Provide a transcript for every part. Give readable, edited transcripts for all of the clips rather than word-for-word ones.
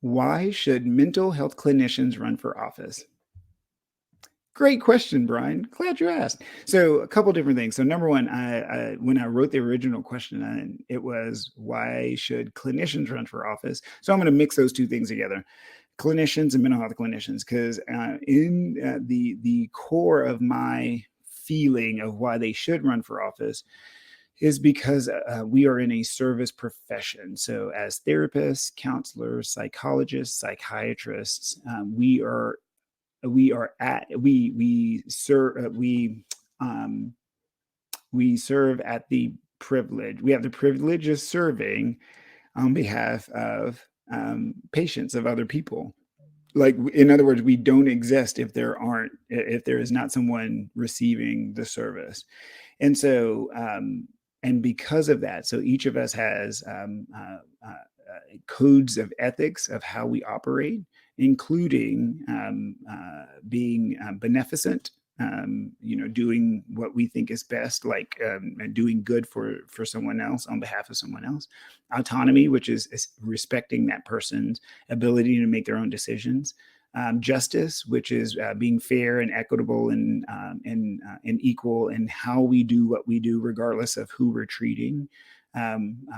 Why should mental health clinicians run for office? Great question, Brian. Glad you asked. So, a couple different things. So, number one, I when I wrote the original question, it was why should clinicians run for office? So, I'm going to mix those two things together: clinicians and mental health clinicians, because in the core of my feeling of why they should run for office is because we are in a service profession. So, as therapists, counselors, psychologists, psychiatrists, we are at um, we serve at the privilege. We have the privilege of serving on behalf of patients of other people. Like, in other words, we don't exist if there is not someone receiving the service. And so, and because of that, so each of us has codes of ethics of how we operate, including being beneficent, doing what we think is best, like doing good for someone else on behalf of someone else. Autonomy, which is respecting that person's ability to make their own decisions. Justice, which is being fair and equitable and equal in how we do what we do, regardless of who we're treating.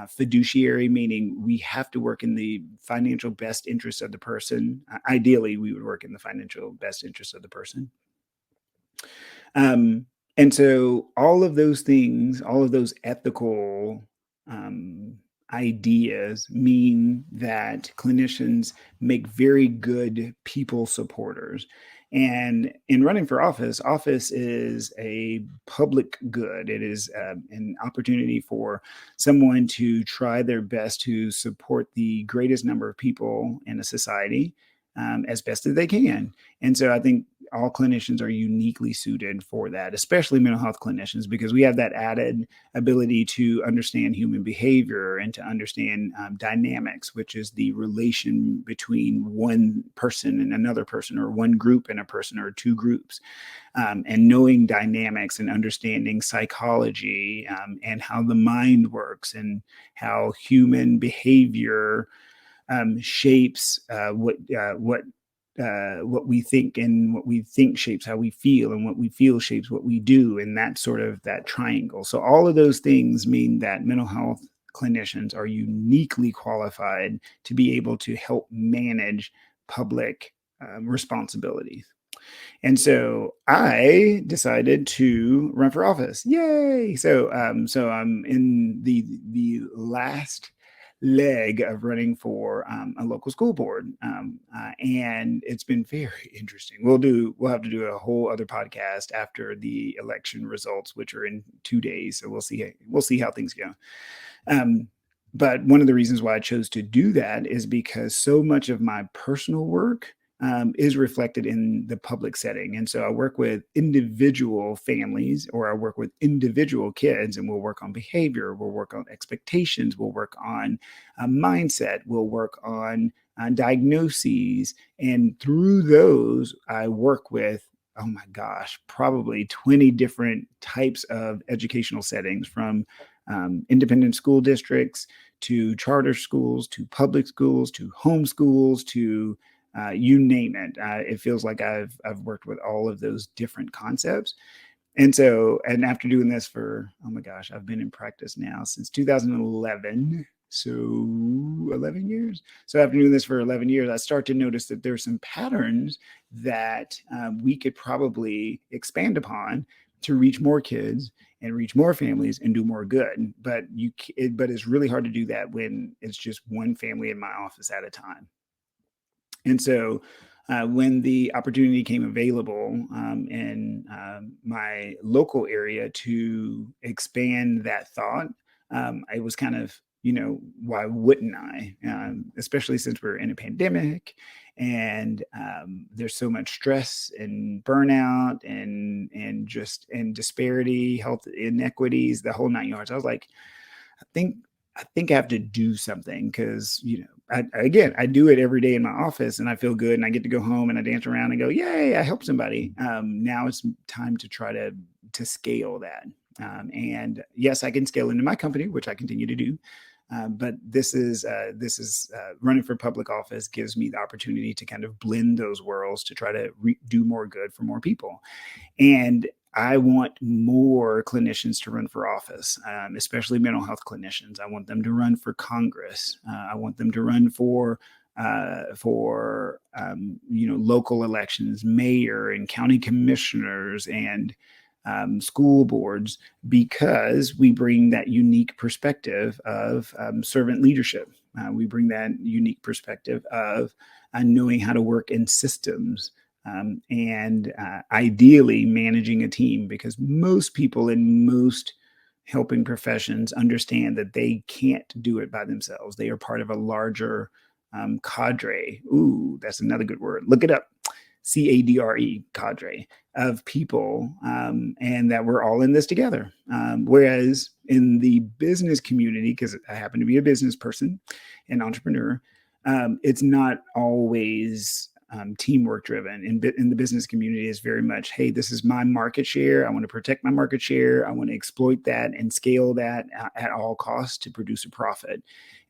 Fiduciary, meaning we have to work in the financial best interest of the person. Ideally, we would work in the financial best interest of the person. And so all of those things, all of those ethical ideas mean that clinicians make very good people supporters. And in running for office, office is a public good. It is an opportunity for someone to try their best to support the greatest number of people in a society as best as they can. And so I think all clinicians are uniquely suited for that, especially mental health clinicians, because we have that added ability to understand human behavior and to understand dynamics, which is the relation between one person and another person, or one group and a person, or two groups. And knowing dynamics and understanding psychology and how the mind works and how human behavior shapes what we think, and what we think shapes how we feel, and what we feel shapes what we do, and that sort of that triangle. So all of those things mean that mental health clinicians are uniquely qualified to be able to help manage public responsibilities. And so I decided to run for office. Yay! So I'm in the last leg of running for a local school board, and it's been very interesting. We'll have to do a whole other podcast after the election results, which are in 2 days. So we'll see how things go. But one of the reasons why I chose to do that is because so much of my personal work is reflected in the public setting. And so I work with individual families, or I work with individual kids, and we'll work on behavior, we'll work on expectations, we'll work on mindset, we'll work on diagnoses. And through those, I work with, oh my gosh, probably 20 different types of educational settings, from independent school districts to charter schools to public schools to home schools to you name it. It feels like I've worked with all of those different concepts. And after doing this for, oh my gosh, I've been in practice now since 2011. So 11 years. So after doing this for 11 years, I start to notice that there's some patterns that we could probably expand upon to reach more kids and reach more families and do more good. But it's really hard to do that when it's just one family in my office at a time. And so when the opportunity came available in my local area to expand that thought, I was kind of, why wouldn't I? Especially since we're in a pandemic, and there's so much stress and burnout and disparity, health inequities, the whole 9 yards. I was like, I think I have to do something, because, I do it every day in my office, and I feel good, and I get to go home and I dance around and go, yay, I helped somebody. Now it's time to try to scale that. And yes, I can scale into my company, which I continue to do. But this is running for public office gives me the opportunity to kind of blend those worlds to try to do more good for more people. And I want more clinicians to run for office, especially mental health clinicians. I want them to run for Congress. I want them to run for local elections, mayor and county commissioners, and school boards, because we bring that unique perspective of servant leadership. We bring that unique perspective of knowing how to work in systems, and ideally managing a team, because most people in most helping professions understand that they can't do it by themselves. They are part of a larger cadre. Ooh, that's another good word. Look it up. CADRE, cadre of people, and that we're all in this together. Whereas in the business community, because I happen to be a business person, an entrepreneur, it's not always teamwork driven. In the business community, is very much, hey, this is my market share. I want to protect my market share. I want to exploit that and scale that at all costs to produce a profit.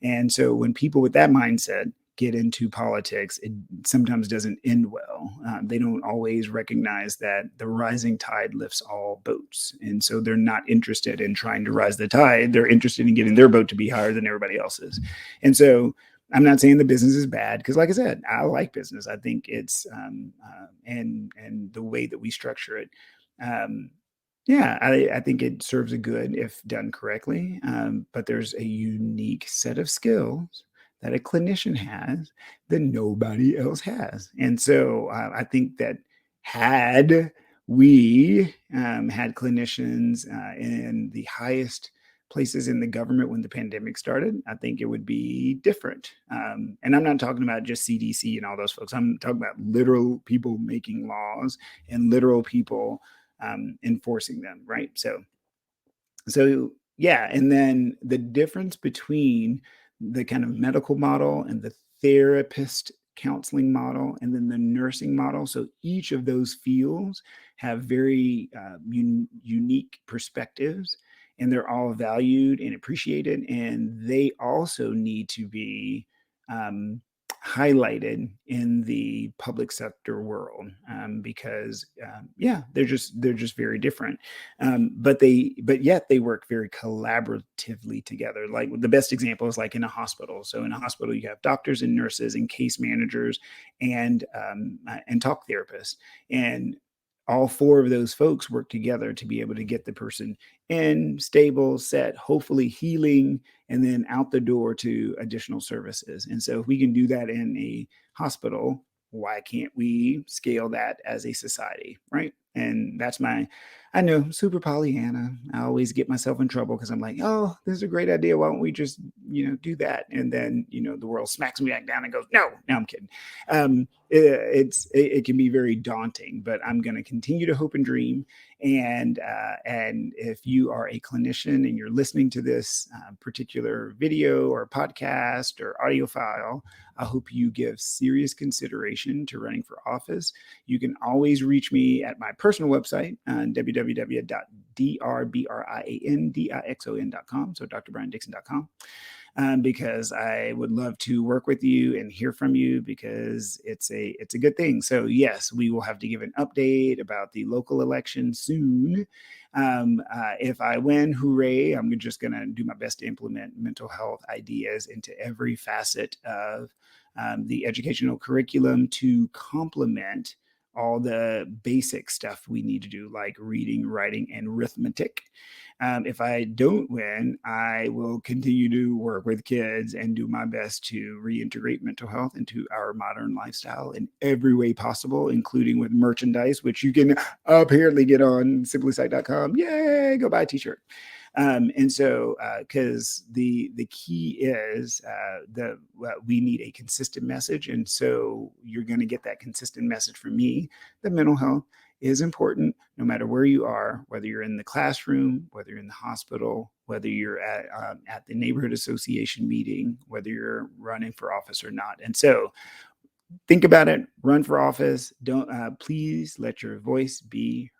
And so when people with that mindset get into politics, it sometimes doesn't end well. They don't always recognize that the rising tide lifts all boats. And so they're not interested in trying to rise the tide. They're interested in getting their boat to be higher than everybody else's. And so I'm not saying the business is bad, because like I said, I like business. I think it's, and the way that we structure it, yeah, I think it serves a good if done correctly. But there's a unique set of skills that a clinician has that nobody else has. And so I think that had we had clinicians in the highest places in the government when the pandemic started, I think it would be different. And I'm not talking about just CDC and all those folks. I'm talking about literal people making laws and literal people enforcing them, right? So yeah, and then the difference between the kind of medical model and the therapist counseling model and then the nursing model. So each of those fields have very unique perspectives, and they're all valued and appreciated, and they also need to be um, highlighted in the public sector world, because yeah, they're just very different, but yet they work very collaboratively together. Like the best example is like in a hospital. So in a hospital, you have doctors and nurses and case managers and talk therapists, and all four of those folks work together to be able to get the person in, stable, set, hopefully healing, and then out the door to additional services. And so if we can do that in a hospital, why can't we scale that as a society, right? And that's I know, super Pollyanna. I always get myself in trouble because I'm like, oh, this is a great idea. Why don't we just, do that? And then, the world smacks me back down and goes, no, I'm kidding. It can be very daunting, but I'm going to continue to hope and dream. And if you are a clinician and you're listening to this particular video or podcast or audio file, I hope you give serious consideration to running for office. You can always reach me at my personal website on www.drbriandixon.com. So drbriandixon.com. Because I would love to work with you and hear from you, because it's a good thing. So yes, we will have to give an update about the local election soon. If I win, hooray! I'm just going to do my best to implement mental health ideas into every facet of the educational curriculum to complement all the basic stuff we need to do, like reading, writing, and arithmetic. If I don't win, I will continue to work with kids and do my best to reintegrate mental health into our modern lifestyle in every way possible, including with merchandise, which you can apparently get on simplysite.com. Yay, go buy a t-shirt. And so, because the key is we need a consistent message. And so you're going to get that consistent message from me that mental health is important no matter where you are, whether you're in the classroom, whether you're in the hospital, whether you're at the neighborhood association meeting, whether you're running for office or not. And so think about it, run for office. Don't please let your voice be